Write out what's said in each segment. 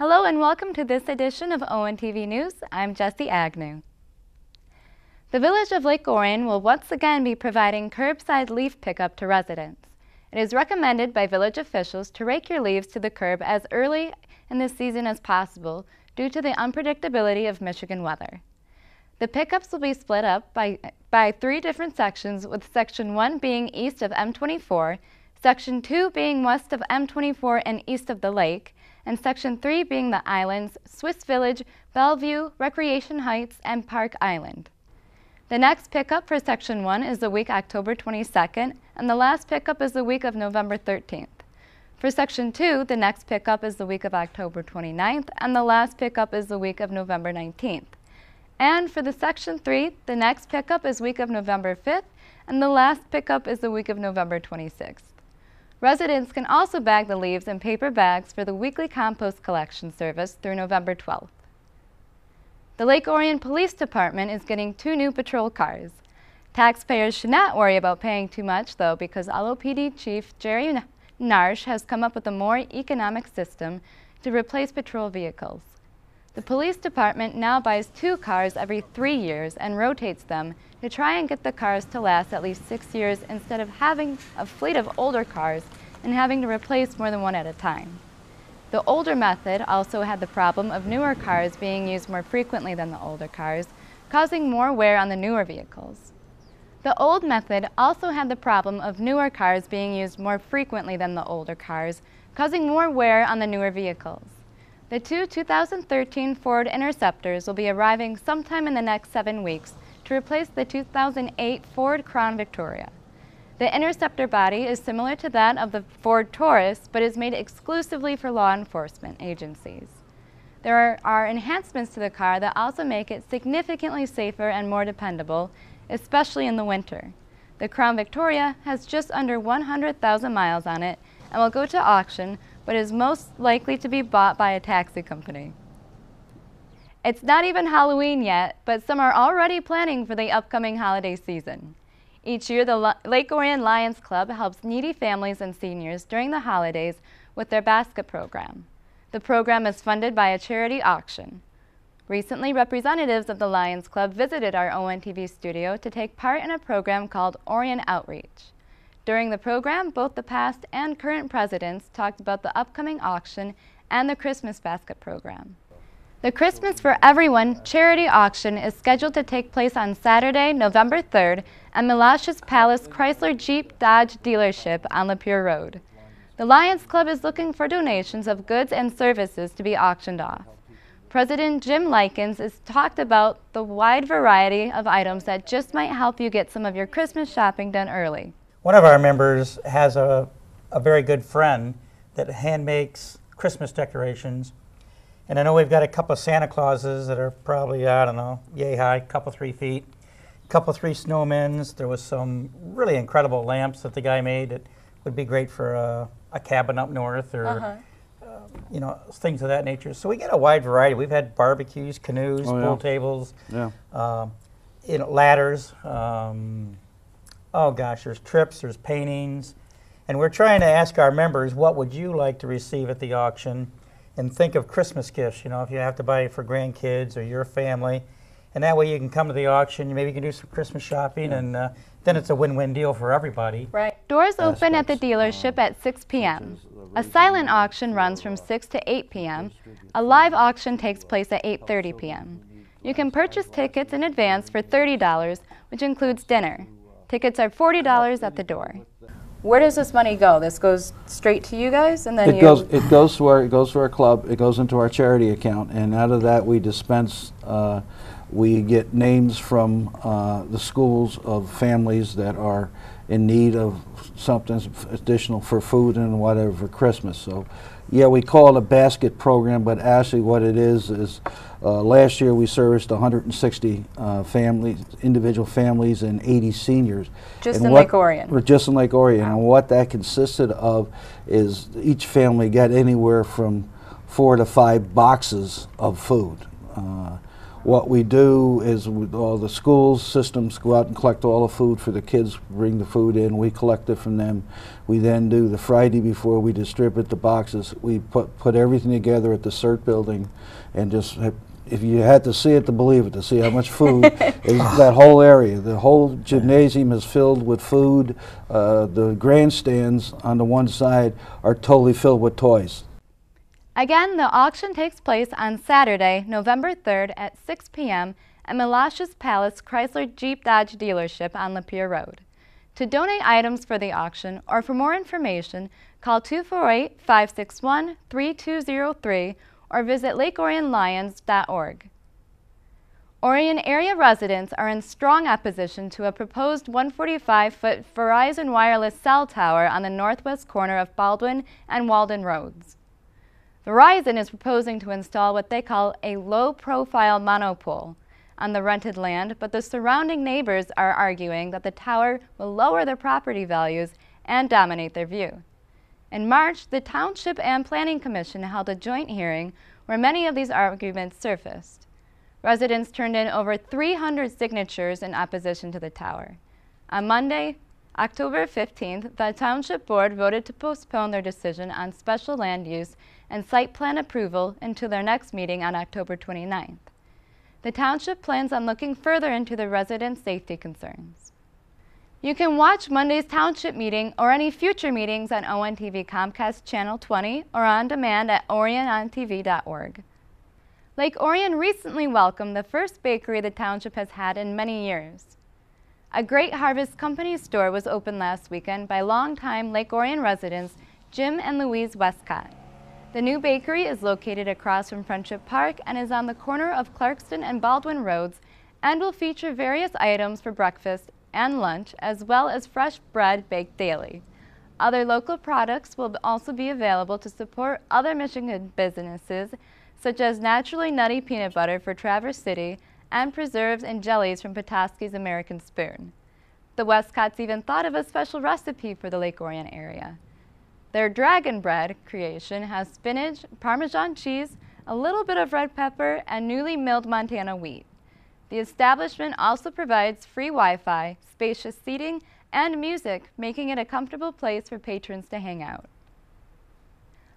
Hello and welcome to this edition of ONTV News. I'm Jessi Agnew. The village of Lake Orion will once again be providing curbside leaf pickup to residents. It is recommended by village officials to rake your leaves to the curb as early in the season as possible due to the unpredictability of Michigan weather. The pickups will be split up by 3 different sections, with Section 1 being east of M24, Section 2 being west of M24 and east of the lake, and Section 3 being the islands, Swiss Village, Bellevue, Recreation Heights, and Park Island. The next pickup for Section 1 is the week October 22nd, and the last pickup is the week of November 13th. For Section 2, the next pickup is the week of October 29th, and the last pickup is the week of November 19th. And for the Section 3, the next pickup is week of November 5th, and the last pickup is the week of November 26th. Residents can also bag the leaves in paper bags for the weekly compost collection service through November 12th. The Lake Orion Police Department is getting 2 new patrol cars. Taxpayers should not worry about paying too much, though, because LOPD Chief Jerry Narsh has come up with a more economic system to replace patrol vehicles. The police department now buys 2 cars every 3 years and rotates them to try and get the cars to last at least 6 years instead of having a fleet of older cars and having to replace more than one at a time. The older method also had the problem of newer cars being used more frequently than the older cars, causing more wear on the newer vehicles. The old method also had the problem of newer cars being used more frequently than the older cars, causing more wear on the newer vehicles. The 2 2013 Ford Interceptors will be arriving sometime in the next 7 weeks to replace the 2008 Ford Crown Victoria. The Interceptor body is similar to that of the Ford Taurus, but is made exclusively for law enforcement agencies. There are enhancements to the car that also make it significantly safer and more dependable, especially in the winter. The Crown Victoria has just under 100,000 miles on it and will go to auction, but is most likely to be bought by a taxi company. It's not even Halloween yet, but some are already planning for the upcoming holiday season. Each year, the Lake Orion Lions Club helps needy families and seniors during the holidays with their basket program. The program is funded by a charity auction. Recently, representatives of the Lions Club visited our ONTV studio to take part in a program called Orion Outreach. During the program, both the past and current presidents talked about the upcoming auction and the Christmas basket program. The Christmas for Everyone charity auction is scheduled to take place on Saturday, November 3rd at Milashes Palace Chrysler Jeep Dodge dealership on Lapeer Road. The Lions Club is looking for donations of goods and services to be auctioned off. President Jim Likens has talked about the wide variety of items that just might help you get some of your Christmas shopping done early. One of our members has a very good friend that hand makes Christmas decorations. And I know we've got a couple of Santa Clauses that are probably, I don't know, yay high, couple 3 feet. Couple 3 snowmen. There was some really incredible lamps that the guy made that would be great for a cabin up north or you know, things of that nature. So we get a wide variety. We've had barbecues, canoes, pool tables, you know, ladders. Oh gosh, there's trips, there's paintings, and we're trying to ask our members, what would you like to receive at the auction? And think of Christmas gifts, you know, if you have to buy it for grandkids or your family. And that way you can come to the auction, maybe you can do some Christmas shopping, and then it's a win-win deal for everybody. Right. Doors open at the dealership at 6 p.m. A silent auction runs from 6 to 8 p.m. A live auction takes place at 8:30 p.m. You can purchase tickets in advance for $30, which includes dinner. Tickets are $40 at the door. Where does this money go? This goes straight to you guys, and then it goes to our club. It goes into our charity account, and out of that we dispense. We get names from the schools of families that are in need of something additional for food and whatever for Christmas. So, yeah, we call it a basket program, but actually what it is last year we serviced 160 families, individual families, and 80 seniors. Just in Lake Orion? Just in Lake Orion. And what that consisted of is each family got anywhere from 4 to 5 boxes of food. What we do is with all the schools, systems go out and collect all the food for the kids, bring the food in, we collect it from them. We then do the Friday before we distribute the boxes. We put everything together at the CERT building and just, if you had to see it to believe it, to see how much food is that whole area. The whole gymnasium is filled with food. The grandstands on the one side are totally filled with toys. Again, the auction takes place on Saturday, November 3rd at 6 p.m. at Melashes Palace Chrysler Jeep Dodge dealership on Lapeer Road. To donate items for the auction or for more information, call 248-561-3203 or visit lakeorionlions.org. Orion area residents are in strong opposition to a proposed 145-foot Verizon wireless cell tower on the northwest corner of Baldwin and Walden Roads. Verizon is proposing to install what they call a low-profile monopole on the rented land, but the surrounding neighbors are arguing that the tower will lower their property values and dominate their view. In March, the Township and Planning Commission held a joint hearing where many of these arguments surfaced. Residents turned in over 300 signatures in opposition to the tower. On Monday, October 15th, the Township Board voted to postpone their decision on special land use and site plan approval until their next meeting on October 29th. The Township plans on looking further into the residents' safety concerns. You can watch Monday's Township meeting or any future meetings on ONTV Comcast Channel 20 or on demand at orionontv.org. Lake Orion recently welcomed the first bakery the Township has had in many years. A Great Harvest Company store was opened last weekend by longtime Lake Orion residents Jim and Louise Westcott. The new bakery is located across from Friendship Park and is on the corner of Clarkston and Baldwin Roads and will feature various items for breakfast and lunch as well as fresh bread baked daily. Other local products will also be available to support other Michigan businesses such as naturally nutty peanut butter for Traverse City and preserves and jellies from Petoskey's American Spoon. The Westcotts even thought of a special recipe for the Lake Orion area. Their dragon bread creation has spinach, Parmesan cheese, a little bit of red pepper, and newly milled Montana wheat. The establishment also provides free Wi-Fi, spacious seating, and music, making it a comfortable place for patrons to hang out.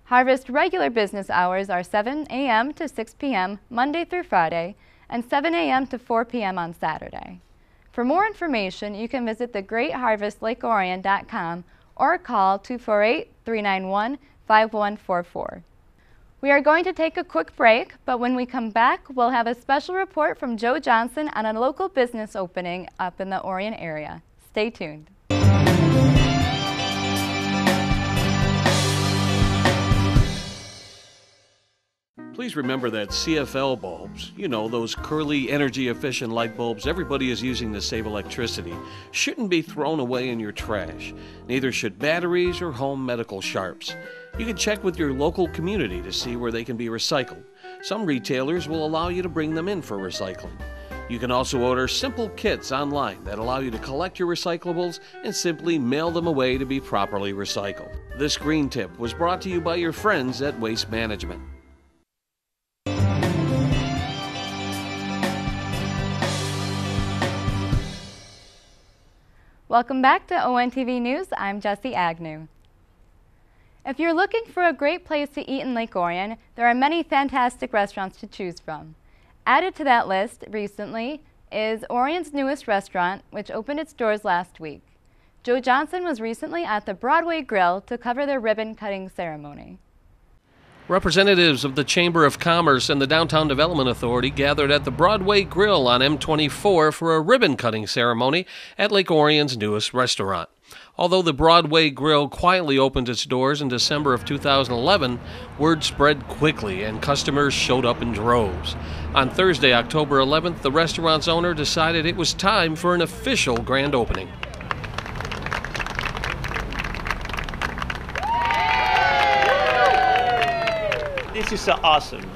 Harvest regular business hours are 7 a.m. to 6 p.m. Monday through Friday, and 7 a.m. to 4 p.m. on Saturday. For more information, you can visit thegreatharvestlakeorion.com or call 248-391-5144. We are going to take a quick break, but when we come back, we'll have a special report from Joe Johnson on a local business opening up in the Orion area. Stay tuned. Please remember that CFL bulbs, you know, those curly, energy-efficient light bulbs everybody is using to save electricity, shouldn't be thrown away in your trash. Neither should batteries or home medical sharps. You can check with your local community to see where they can be recycled. Some retailers will allow you to bring them in for recycling. You can also order simple kits online that allow you to collect your recyclables and simply mail them away to be properly recycled. This green tip was brought to you by your friends at Waste Management. Welcome back to ONTV News. I'm Jessi Agnew. If you're looking for a great place to eat in Lake Orion, there are many fantastic restaurants to choose from. Added to that list recently is Orion's newest restaurant, which opened its doors last week. Joe Johnson was recently at the Broadway Grill to cover their ribbon-cutting ceremony. Representatives of the Chamber of Commerce and the Downtown Development Authority gathered at the Broadway Grill on M24 for a ribbon-cutting ceremony at Lake Orion's newest restaurant. Although the Broadway Grill quietly opened its doors in December of 2011, word spread quickly and customers showed up in droves. On Thursday, October 11th, the restaurant's owner decided it was time for an official grand opening. This is awesome.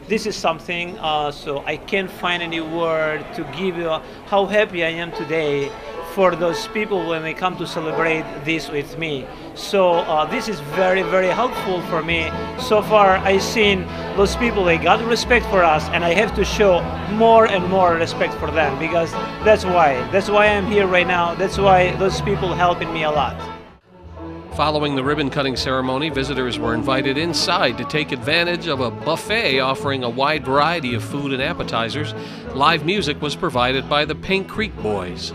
This is something, so I can't find any word to give you how happy I am today for those people when they come to celebrate this with me. So this is very, very helpful for me. So far, I've seen those people, they got respect for us, and I have to show more and more respect for them, because that's why I'm here right now. That's why those people helping me a lot. Following the ribbon-cutting ceremony, visitors were invited inside to take advantage of a buffet offering a wide variety of food and appetizers. Live music was provided by the Pink Creek Boys.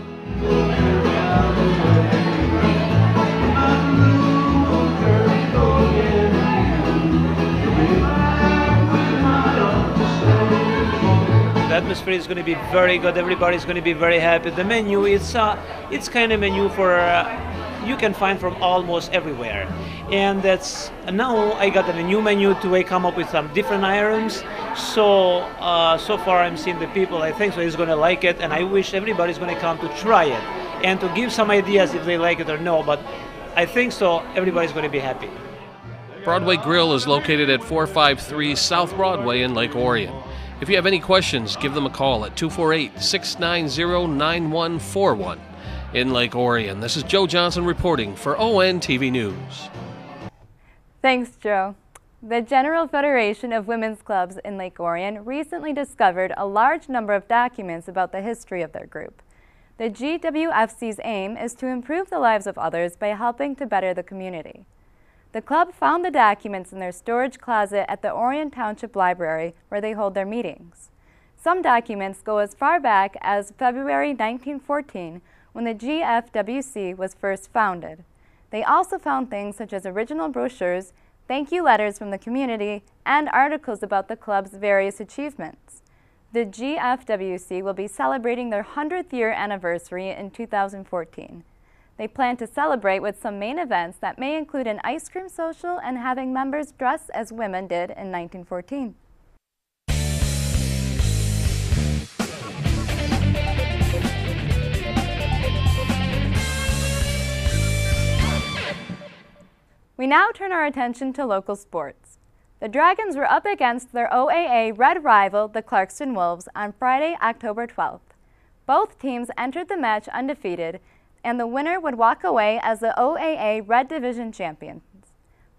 The atmosphere is going to be very good. Everybody's going to be very happy. The menu, it's kind of menu for you can find from almost everywhere, and that's now I got a new menu to come up with some different items. So so far I'm seeing the people, I think so is going to like it, and I wish everybody's going to come to try it and to give some ideas if they like it or no. But I think so everybody's going to be happy. Broadway Grill is located at 453 South Broadway in Lake Orion. If you have any questions, give them a call at 248-690-9141. In Lake Orion, this is Joe Johnson reporting for ONTV News. Thanks, Joe. The General Federation of Women's Clubs in Lake Orion recently discovered a large number of documents about the history of their group. The GWFC's aim is to improve the lives of others by helping to better the community. The club found the documents in their storage closet at the Orion Township Library, where they hold their meetings. Some documents go as far back as February 1914, when the GFWC was first founded. They also found things such as original brochures, thank you letters from the community, and articles about the club's various achievements. The GFWC will be celebrating their 100th year anniversary in 2014. They plan to celebrate with some main events that may include an ice cream social and having members dress as women did in 1914. We now turn our attention to local sports. The Dragons were up against their OAA red rival, the Clarkston Wolves, on Friday, October 12th. Both teams entered the match undefeated, and the winner would walk away as the OAA Red Division champions.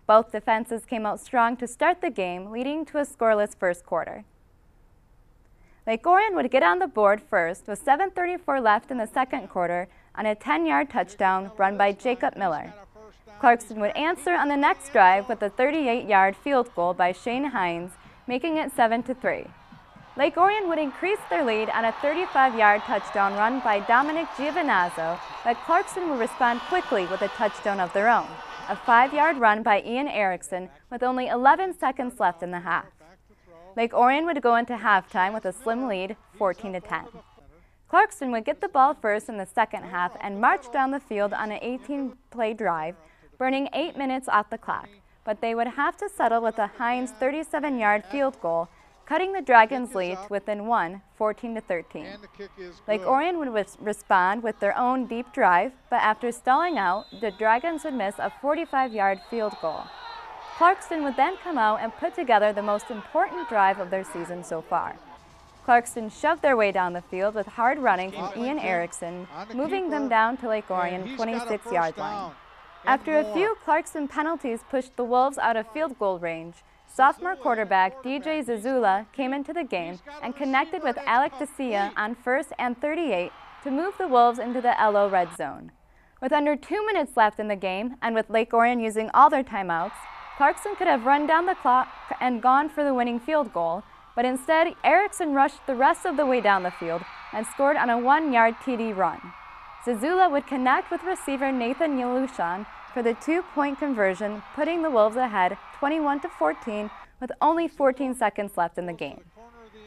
Both defenses came out strong to start the game, leading to a scoreless first quarter. Lake Orion would get on the board first with 7:34 left in the second quarter on a 10-yard touchdown run by Jacob Miller. Clarkston would answer on the next drive with a 38-yard field goal by Shane Hines, making it 7-3. Lake Orion would increase their lead on a 35-yard touchdown run by Dominic Giovinazzo, but Clarkston would respond quickly with a touchdown of their own, a 5-yard run by Ian Erickson with only 11 seconds left in the half. Lake Orion would go into halftime with a slim lead, 14-10. Clarkston would get the ball first in the second half and march down the field on an 18-play drive, burning 8 minutes off the clock, but they would have to settle with a Hines 37-yard field goal, cutting the Dragons' lead to within one, 14-13. Lake Orion would respond with their own deep drive, but after stalling out, the Dragons would miss a 45-yard field goal. Clarkston would then come out and put together the most important drive of their season so far. Clarkston shoved their way down the field with hard running from Ian Erickson, moving them down to Lake Orion 26-yard line. After a few Clarkston penalties pushed the Wolves out of field goal range, sophomore quarterback DJ Zazula came into the game and connected with Alec DeCia on 1st and 38 to move the Wolves into the LO red zone. With under 2 minutes left in the game, and with Lake Orion using all their timeouts, Clarkston could have run down the clock and gone for the winning field goal, but instead Erickson rushed the rest of the way down the field and scored on a 1-yard TD run. Zazula would connect with receiver Nathan Yalushan for the 2-point conversion, putting the Wolves ahead 21-14 with only 14 seconds left in the game.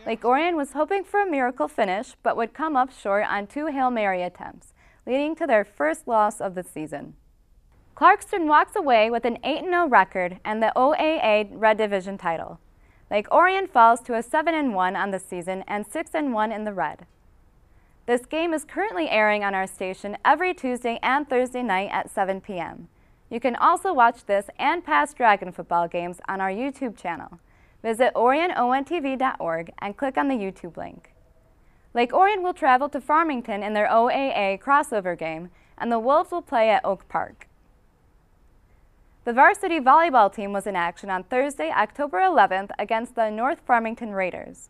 Lake Orion was hoping for a miracle finish, but would come up short on 2 Hail Mary attempts, leading to their first loss of the season. Clarkston walks away with an 8-0 record and the OAA Red Division title. Lake Orion falls to a 7-1 on the season and 6-1 in the red. This game is currently airing on our station every Tuesday and Thursday night at 7 p.m. You can also watch this and past Dragon football games on our YouTube channel. Visit OrionONTV.org and click on the YouTube link. Lake Orion will travel to Farmington in their OAA crossover game, and the Wolves will play at Oak Park. The varsity volleyball team was in action on Thursday, October 11th against the North Farmington Raiders.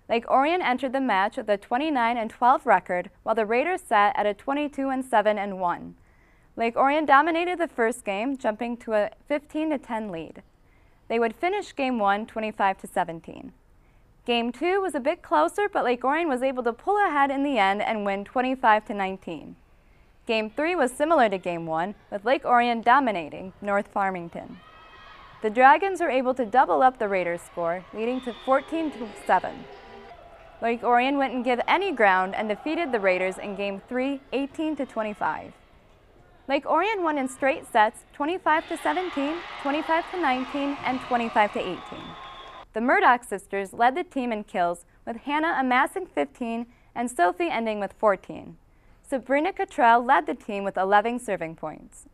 Lake Orion entered the match with a 29-12 record, while the Raiders sat at a 22-7-1. Lake Orion dominated the first game, jumping to a 15-10 lead. They would finish Game 1 25-17. Game 2 was a bit closer, but Lake Orion was able to pull ahead in the end and win 25-19. Game 3 was similar to Game 1, with Lake Orion dominating North Farmington. The Dragons were able to double up the Raiders' score, leading to 14-7. Lake Orion wouldn't give any ground and defeated the Raiders in Game 3, 18-25. Lake Orion won in straight sets, 25-17, 25-19, and 25-18. The Murdoch sisters led the team in kills, with Hannah amassing 15 and Sophie ending with 14. Sabrina Cottrell led the team with 11 serving points.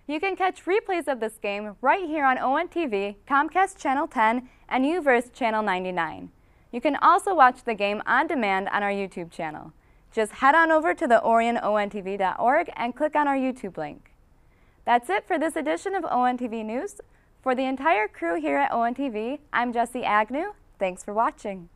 You can catch replays of this game right here on ONTV, Comcast Channel 10, and UVerse Channel 99. You can also watch the game on demand on our YouTube channel. Just head on over to the OrionONTV.org and click on our YouTube link. That's it for this edition of ONTV News. For the entire crew here at ONTV, I'm Jessi Agnew. Thanks for watching.